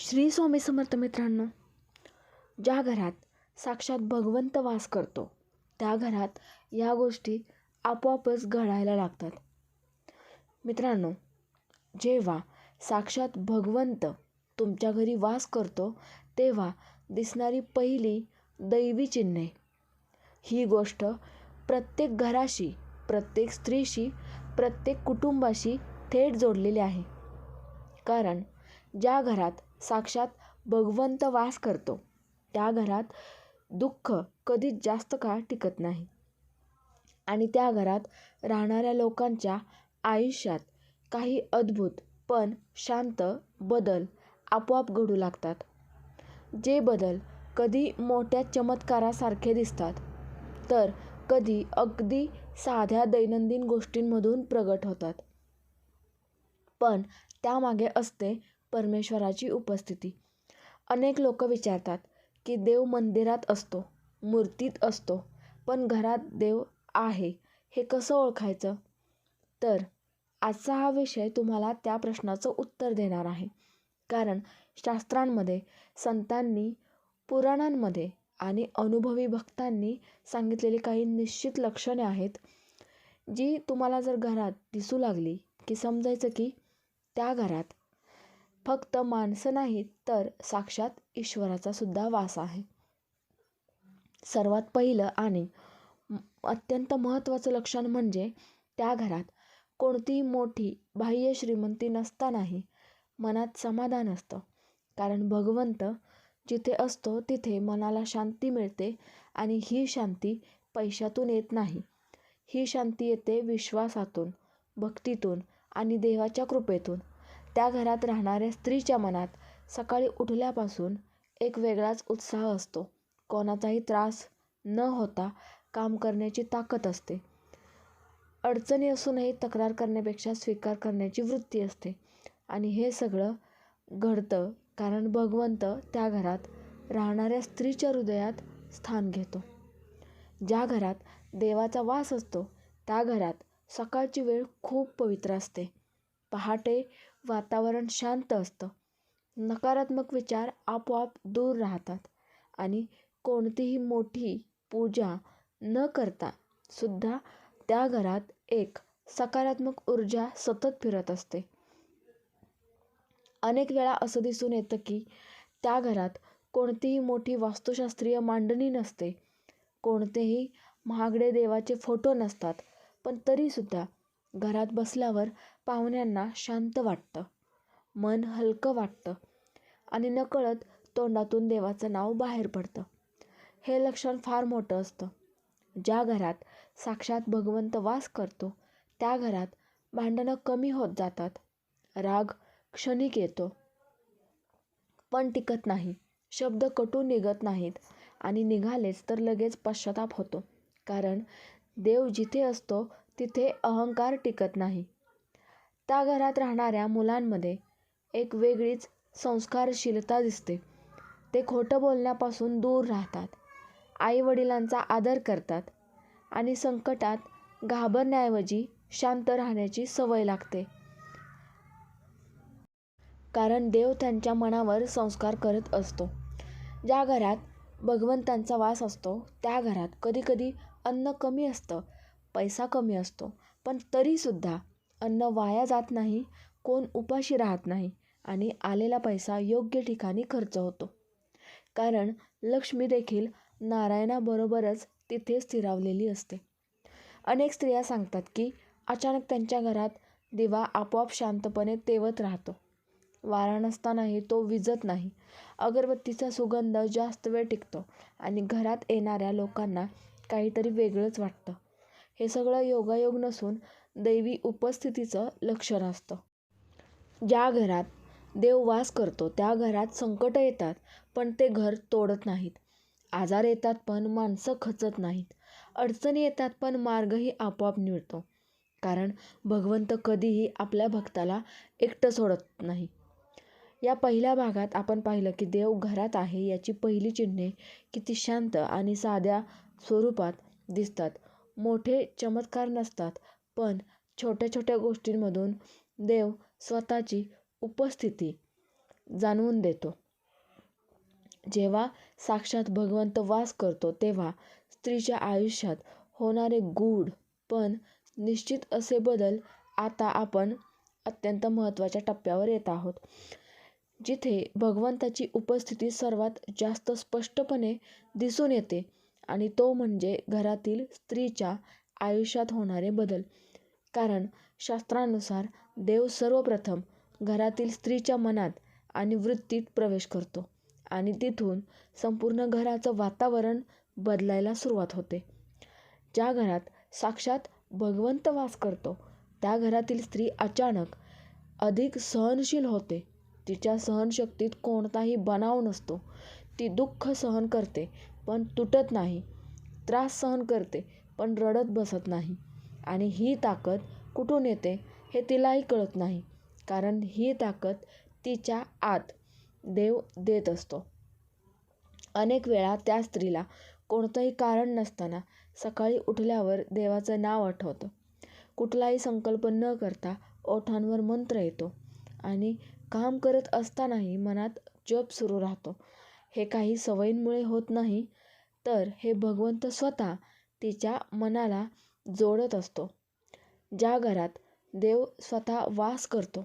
श्री स्वामी समर्थ मित्रांनो, ज्या घरात साक्षात भगवंत वास करतो त्या घरात या गोष्टी आपोआपच घडायला लागतात. मित्रांनो, जेव्हा साक्षात भगवंत तुमच्या घरी वास करतो तेव्हा दिसणारी पहिली दैवी चिन्हे, ही गोष्ट प्रत्येक घराशी, प्रत्येक स्त्रीशी, प्रत्येक कुटुंबाशी थेट जोडलेली आहे. कारण ज्या घरात साक्षात भगवंत वास करतो त्या घरात दुःख कधीच जास्त काळ टिकत नाही आणि त्या घरात राहणाऱ्या लोकांच्या आयुष्यात काही अद्भुत पण शांत बदल आपोआप घडू लागतात. जे बदल कधी मोठ्या चमत्कारासारखे दिसतात तर कधी अगदी साध्या दैनंदिन गोष्टींमधून प्रगट होतात. पण त्यामागे असते परमेश्वराची उपस्थिती. अनेक लोक विचारतात की देव मंदिरात असतो, मूर्तीत असतो, पण घरात देव आहे हे कसं ओळखायचं? तर आजचा हा विषय तुम्हाला त्या प्रश्नाचं उत्तर देणार आहे. कारण शास्त्रांमध्ये, संतांनी, पुराणांमध्ये आणि अनुभवी भक्तांनी सांगितलेली काही निश्चित लक्षणे आहेत, जी तुम्हाला जर घरात दिसू लागली की समजायचं की त्या घरात फक्त माणसं नाहीत तर साक्षात ईश्वराचा सुद्धा वास आहे. सर्वात पहिलं आणि अत्यंत महत्त्वाचं लक्षण म्हणजे त्या घरात कोणतीही मोठी बाह्य श्रीमंती नसतानाही मनात समाधान असतं. कारण भगवंत जिथे असतो तिथे मनाला शांती मिळते आणि ही शांती पैशातून येत नाही. ही शांती येते विश्वासातून, भक्तीतून आणि देवाच्या कृपेतून. त्या घरात राहणाऱ्या स्त्रीच्या मनात सकाळी उठल्यापासून एक वेगळाच उत्साह असतो. कोणाचाही त्रास न होता काम करण्याची ताकद असते. अडचणी असूनही तक्रार करण्यापेक्षा स्वीकार करण्याची वृत्ती असते. आणि हे सगळं घडतं कारण भगवंत त्या घरात राहणाऱ्या स्त्रीच्या हृदयात स्थान घेतो. ज्या घरात देवाचा वास असतो त्या घरात सकाळची वेळ खूप पवित्र असते. पहाटे वातावरण शांत असतं, नकारात्मक विचार आपोआप दूर राहतात आणि कोणतीही मोठी पूजा न करता सुद्धा त्या घरात एक सकारात्मक ऊर्जा सतत फिरत असते. अनेक वेळा असं दिसून येतं की त्या घरात कोणतीही मोठी वास्तुशास्त्रीय मांडणी नसते, कोणतेही महागडे देवाचे फोटो नसतात, पण तरीसुद्धा घरात बसल्यावर पाहुण्यांना शांत वाटतं, मन हलकं वाटतं आणि नकळत तोंडातून देवाचं नाव बाहेर पडतं. हे लक्षण फार मोठं असतं. ज्या घरात साक्षात भगवंत वास करतो त्या घरात भांडणं कमी होत जातात. राग क्षणिक येतो पण टिकत नाही. शब्द कटू निघत नाहीत आणि निघालेच तर लगेच पश्चाताप होतो. कारण देव जिथे असतो तिथे अहंकार टिकत नाही. त्या घरात राहणाऱ्या मुलांमध्ये एक वेगळीच संस्कारशीलता दिसते. ते खोटं बोलण्यापासून दूर राहतात, आई-वडिलांचा आदर करतात आणि संकटात घाबरण्याऐवजी शांत राहण्याची सवय लागते. कारण देव त्यांच्या मनावर संस्कार करत असतो. ज्या घरात भगवंतांचा वास असतो त्या घरात कधीकधी अन्न कमी असतं, पैसा कमी असतो, पण तरीसुद्धा अन्न वाया जात नाही, कोण उपाशी राहत नाही आणि आलेला पैसा योग्य ठिकाणी खर्च होतो. कारण लक्ष्मी देखील नारायणाबरोबरच तिथे स्थिरावलेली असते. अनेक स्त्रिया सांगतात की अचानक त्यांच्या घरात दिवा आपोआप शांतपणे तेवत राहतो. वारा नसतानाही तो विझत नाही. अगरबत्तीचा सुगंध जास्त वेळ टिकतो आणि घरात येणाऱ्या लोकांना काहीतरी वेगळंच वाटतं. हे सगळं योगायोग नसून दैवी उपस्थितीचं लक्षण असतं. ज्या घरात देव वास करतो त्या घरात संकटं येतात पण ते घर तोडत नाहीत. आजार येतात पण माणसं खचत नाहीत. अडचणी येतात पण मार्गही आपोआप मिळतो. कारण भगवंत कधीही आपल्या भक्ताला एकटं सोडत नाही. या पहिल्या भागात आपण पाहिलं की देव घरात आहे याची पहिली चिन्हे किती शांत आणि साध्या स्वरूपात दिसतात. मोठे चमत्कार नसतात, पण छोट्या छोट्या गोष्टींमधून देव स्वतःची उपस्थिती जाणवून देतो. जेव्हा साक्षात भगवंत वास करतो तेव्हा स्त्रीच्या आयुष्यात होणारे गूढ पण निश्चित असे बदल आता आपण अत्यंत महत्त्वाच्या टप्प्यावर येत आहोत, जिथे भगवंताची उपस्थिती सर्वात जास्त स्पष्टपणे दिसून येते आणि तो म्हणजे घरातील स्त्रीच्या आयुष्यात होणारे बदल. कारण शास्त्रानुसार देव सर्वप्रथम घरातील स्त्रीच्या मनात आणि वृत्तीत प्रवेश करतो आणि तिथून संपूर्ण घराचं वातावरण बदलायला सुरुवात होते. ज्या घरात साक्षात भगवंत वास करतो त्या घरातील स्त्री अचानक अधिक सहनशील होते. तिच्या सहनशक्तीत कोणताही बनाव नसतो. ती दुःख सहन करते पण तुटत नाही, त्रास सहन करते पण रडत बसत नाही. आणि ही ताकद कुठून येते हे तिलाही कळत नाही, कारण ही ताकद तिच्या आत देव देत असतो. अनेक वेळा त्या स्त्रीला कोणतंही कारण नसताना सकाळी उठल्यावर देवाचं नाव आठवतं. कुठलाही संकल्प न करता ओठांवर मंत्र येतो आणि काम करत असतानाही मनात जप सुरू राहतो. हे काही सवयींमुळे होत नाही, तर हे भगवंत स्वतः तिच्या मनाला जोडत असतो. ज्या घरात देव स्वतः वास करतो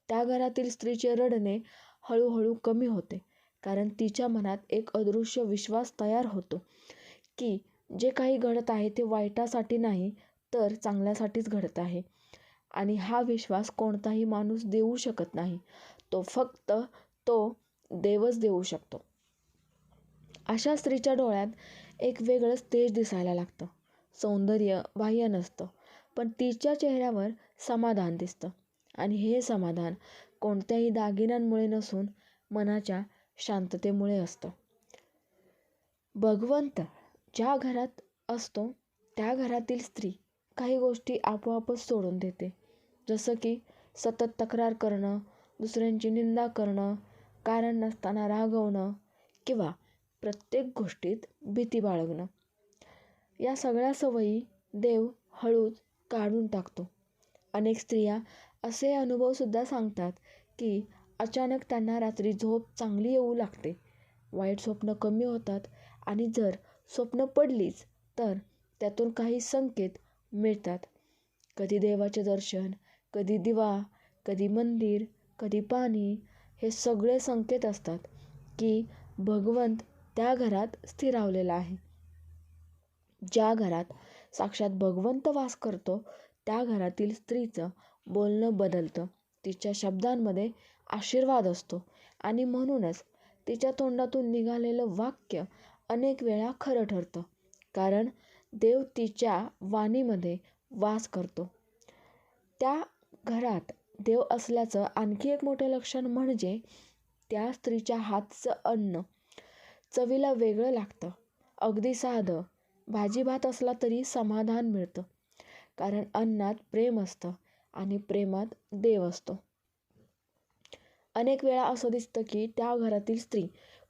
त्या घरातील स्त्रीचे रडणे हळूहळू कमी होते, कारण तिच्या मनात एक अदृश्य विश्वास तयार होतो की जे काही घडत आहे ते वाईटासाठी नाही तर चांगल्यासाठीच घडत आहे. आणि हा विश्वास कोणताही माणूस देऊ शकत नाही, तो फक्त तो देवच देऊ शकतो. अशा स्त्रीच्या डोळ्यात एक वेगळंच तेज दिसायला लागतं. सौंदर्य बाह्य नसतं, पण तिच्या चेहऱ्यावर समाधान दिसतं. आणि हे समाधान कोणत्याही दागिन्यांमुळे नसून मनाच्या शांततेमुळे असतं. भगवंत ज्या घरात असतो त्या घरातील स्त्री काही गोष्टी आपोआपच सोडून देते, जसं की सतत तक्रार करणं, दुसऱ्यांची निंदा करणं, कारण नसताना रागवणं किंवा प्रत्येक गोष्टीत भीती बाळगणं. या सगळ्या सवयी देव हळूच काढून टाकतो. अनेक स्त्रिया असे अनुभवसुद्धा सांगतात की अचानक त्यांना रात्री झोप चांगली येऊ लागते, वाईट स्वप्न कमी होतात आणि जर स्वप्न पडलीच तर त्यातून काही संकेत मिळतात. कधी देवाचे दर्शन, कधी दिवा, कधी मंदिर, कधी पाणी. हे सगळे संकेत असतात की भगवंत त्या घरात स्थिरावलेला आहे. ज्या घरात साक्षात भगवंत वास करतो त्या घरातील स्त्रीचं बोलणं बदलतं. तिच्या शब्दांमध्ये आशीर्वाद असतो आणि म्हणूनच तिच्या तोंडातून निघालेलं वाक्य अनेक वेळा खरं ठरतं, कारण देव तिच्या वाणीमध्ये वास करतो. त्या घरात देव असल्याचं आणखी एक मोठं लक्षण म्हणजे त्या स्त्रीच्या हातचं अन्न चवीला वेगळं लागतं. अगदी साधं भाजी भात असला तरी समाधान मिळतं, कारण अन्नात प्रेम असतं आणि प्रेमात देव असतो. अनेक वेळा असं दिसतं की त्या घरातील स्त्री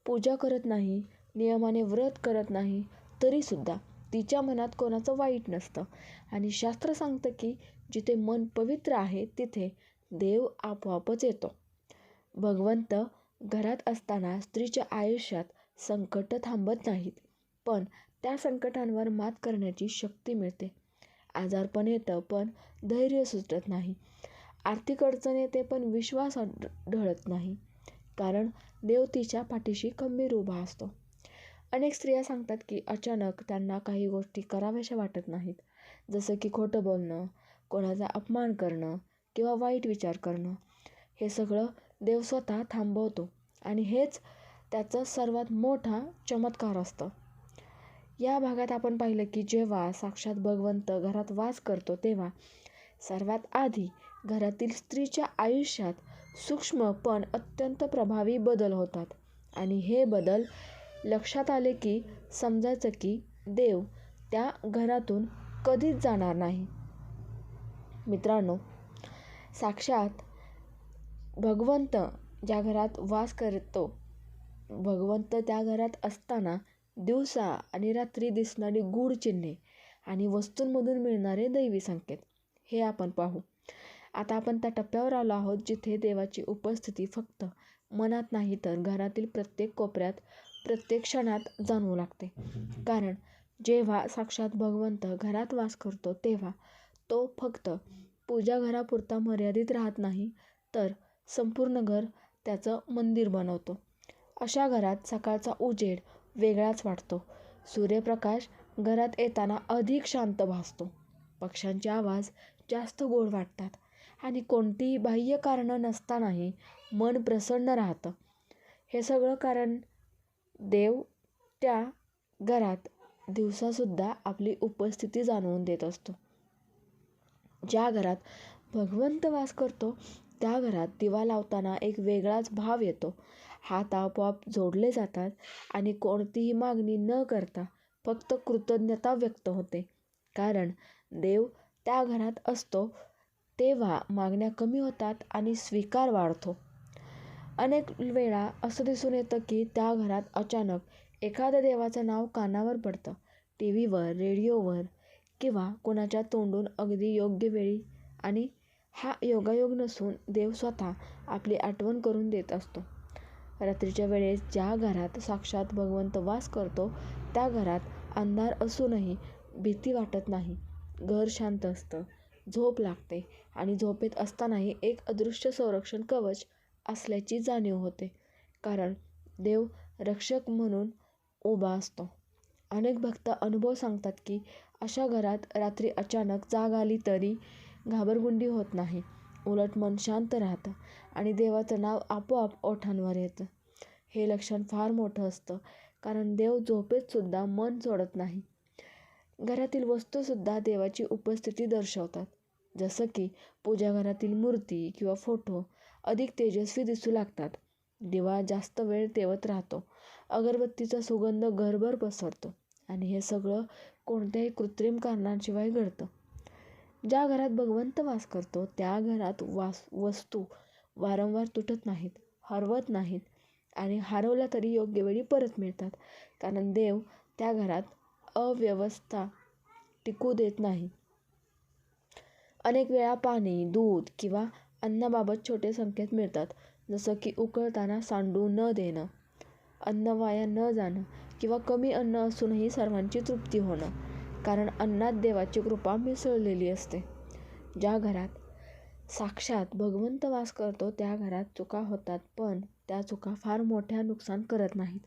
पूजा करत नाही, नियमाने व्रत करत नाही, तरीसुद्धा तिच्या मनात कोणाचं वाईट नसतं. आणि शास्त्र सांगतं की जिथे मन पवित्र आहे तिथे देव आपोआपच येतो. भगवंत घरात असताना स्त्रीच्या आयुष्यात संकट थांबत नाहीत, पण त्या संकटांवर मात करण्याची शक्ती मिळते. आजारपण येतं पण धैर्य सुटत नाही, आर्थिक अडचण येते पण विश्वास ढळत नाही, कारण देव तिच्या पाठीशी खंबीर उभा असतो. अनेक स्त्रिया सांगतात की अचानक त्यांना काही गोष्टी कराव्याशा वाटत नाहीत, जसं की खोटं बोलणं, कोणाचा अपमान करणं किंवा वाईट विचार करणं. हे सगळं देव स्वतः थांबवतो आणि हेच त्याचा सर्वात मोठा चमत्कार असतं. या भागात आपण पाहिलं की जेव्हा साक्षात भगवंत घरात वास करतो तेव्हा सर्वात आधी घरातील स्त्रीच्या आयुष्यात सूक्ष्म पण अत्यंत प्रभावी बदल होतात. आणि हे बदल लक्षात आले की समजायचं की देव त्या घरातून कधीच जाणार नाही. मित्रांनो, साक्षात भगवंत ज्या घरात वास करतो, भगवंत त्या घरात असताना दिवसा आणि रात्री दिसणारी गूढ चिन्हे आणि वस्तूंमधून मिळणारे दैवी संकेत हे आपण पाहू. आता आपण त्या टप्प्यावर आलो आहोत जिथे देवाची उपस्थिती फक्त मनात नाही तर घरातील प्रत्येक कोपऱ्यात, प्रत्येक क्षणात जाणवू लागते. कारण जेव्हा साक्षात भगवंत घरात वास करतो तेव्हा तो फक्त पूजा घरापुरता मर्यादित राहत नाही, तर संपूर्ण घर त्याचं मंदिर बनवतो. अशा घरात सकाळचा उजेड वेगळाच वाटतो. सूर्यप्रकाश घरात येताना अधिक शांत भासतो. पक्ष्यांचे आवाज जास्त गोड वाटतात आणि कोणतीही बाह्य कारणं नसतानाही मन प्रसन्न राहतं. हे सगळं कारण देव त्या घरात दिवसासुद्धा आपली उपस्थिती जाणवून देत असतो. ज्या घरात भगवंत वास करतो त्या घरात दिवा लावताना एक वेगळाच भाव येतो. हात आपोआप जोडले जातात आणि कोणतीही मागणी न करता फक्त कृतज्ञता व्यक्त होते. कारण देव त्या घरात असतो तेव्हा मागण्या कमी होतात आणि स्वीकार वाढतो. अनेक वेळा असं दिसून येतं की त्या घरात अचानक एखाद्या देवाचं नाव कानावर पडतं. टीव्हीवर, रेडिओवर किंवा कोणाच्या तोंडून अगदी योग्य वेळी. आणि हा योगायोग नसून देव स्वतः आपली आठवण करून देत असतो. रात्रीच्या वेळेस ज्या घरात साक्षात भगवंत वास करतो त्या घरात अंधार असूनही भीती वाटत नाही. घर शांत असतं, झोप लागते आणि झोपेत असतानाही एक अदृश्य संरक्षण कवच असल्याची जाणीव होते. कारण देव रक्षक म्हणून उभा असतो. अनेक भक्त अनुभव सांगतात की अशा घरात रात्री अचानक जाग आली तरी घाबरगुंडी होत नाही. उलट मन शांत राहतं आणि देवाचं नाव आपोआप ओठांवर येतं. हे लक्षण फार मोठं असतं, कारण देव झोपेतसुद्धा मन सोडत नाही. घरातील वस्तूसुद्धा देवाची उपस्थिती दर्शवतात. जसं की पूजाघरातील मूर्ती किंवा फोटो अधिक तेजस्वी दिसू लागतात. दिवा जास्त वेळ तेवत राहतो. अगरबत्तीचा सुगंध घरभर पसरतो आणि हे सगळं कोणत्याही कृत्रिम कारणांशिवाय घडतं. ज्या घरात भगवंत वास करतो त्या घरात वस्तू वारंवार तुटत नाहीत, हरवत नाहीत आणि हरवल्या तरी योग्य वेळी परत मिळतात. कारण देव त्या घरात अव्यवस्था टिकू देत नाही. अनेक वेळा पाणी, दूध किंवा अन्नाबाबत छोटे संकेत मिळतात. जसं की उकळताना सांडू न देणं, अन्न वाया न जाणं किंवा कमी अन्न असूनही सर्वांची तृप्ती होणं. कारण अन्नात देवाची कृपा मिसळलेली असते. ज्या घरात साक्षात भगवंत वास करतो त्या घरात चुका होतात, पण त्या चुका फार मोठ्या नुकसान करत नाहीत.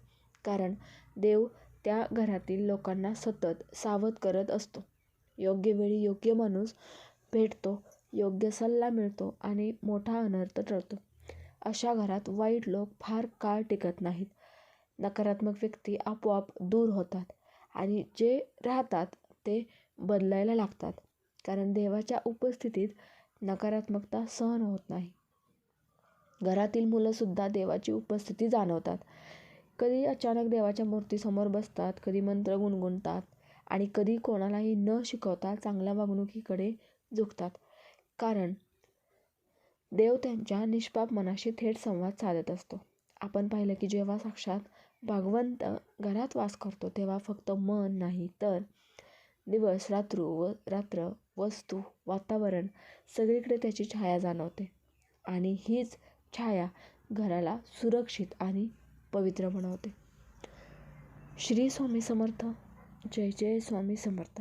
कारण देव त्या घरातील लोकांना सतत सावध करत असतो. योग्य वेळी योग्य माणूस भेटतो, योग्य सल्ला मिळतो आणि मोठा अनर्थ टळतो. अशा घरात वाईट लोक फार काळ टिकत नाहीत. नकारात्मक व्यक्ती आपोआप दूर होतात आणि जे राहतात ते बदलायला लागतात. कारण देवाच्या उपस्थितीत नकारात्मकता सहन होत नाही. घरातील मुलंसुद्धा देवाची उपस्थिती जाणवतात. कधी अचानक देवाच्या मूर्तीसमोर बसतात, कधी मंत्र गुणगुणतात आणि कधी कोणालाही न शिकवता चांगल्या वागणुकीकडे झुकतात. कारण देव त्यांच्या निष्पाप मनाशी थेट संवाद साधत असतो. आपण पाहिलं की जेव्हा साक्षात भगवंत घरात वास करतो तेव्हा फक्त मन नाही तर दिवस, रात्र, वस्तू, वातावरण सगळीकडे त्याची छाया जाणवते. आणि हीच छाया घराला सुरक्षित आणि पवित्र बनवते. श्री स्वामी समर्थ. जय जय स्वामी समर्थ.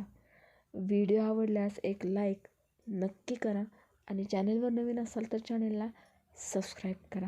व्हिडिओ आवडल्यास एक लाईक नक्की करा आणि चॅनलवर नवीन असाल तर चॅनलला सबस्क्राईब करा.